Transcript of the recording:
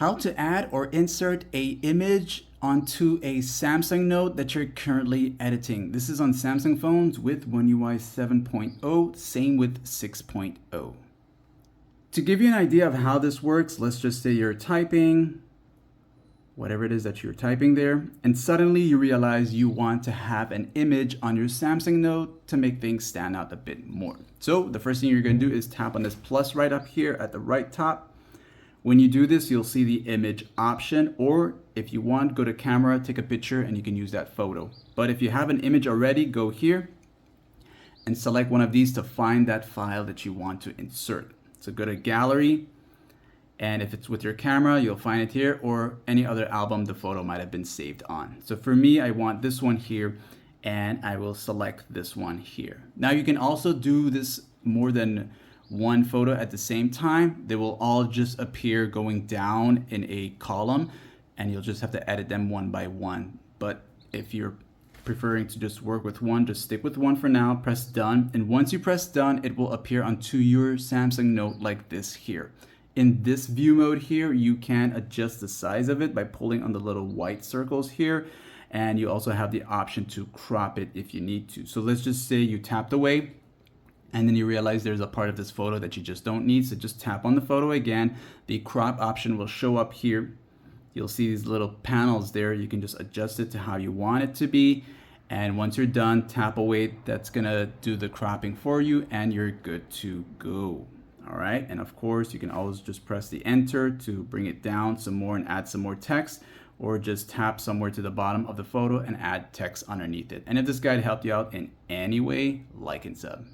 How to add or insert a image onto a Samsung Note that you're currently editing. This is on Samsung phones with One UI 7.0, same with 6.0. To give you an idea of how this works, let's just say you're typing, whatever it is that you're typing there, and suddenly you realize you want to have an image on your Samsung Note to make things stand out a bit more. So the first thing you're going to do is tap on this plus right up here at the right top. When you do this, you'll see the image option, or if you want, go to camera, take a picture, and you can use that photo. But if you have an image already, go here and select one of these to find that file that you want to insert. So go to gallery, and if it's with your camera, you'll find it here, or any other album the photo might have been saved on. So for me, I want this one here, and I will select this one here. Now you can also do this more than one photo at the same time. They will all just appear going down in a column, and you'll just have to edit them one by one. But if you're preferring to just work with one, just stick with one for now, press done. And once you press done, it will appear onto your Samsung Note like this here. In this view mode here, you can adjust the size of it by pulling on the little white circles here. And you also have the option to crop it if you need to. So let's just say you tapped away, and then you realize there's a part of this photo that you just don't need. So just tap on the photo again. The crop option will show up here. You'll see these little panels there. You can just adjust it to how you want it to be. And once you're done, tap away. That's gonna do the cropping for you, and you're good to go. All right, and of course, you can always just press the enter to bring it down some more and add some more text, or just tap somewhere to the bottom of the photo and add text underneath it. And if this guide helped you out in any way, like and sub.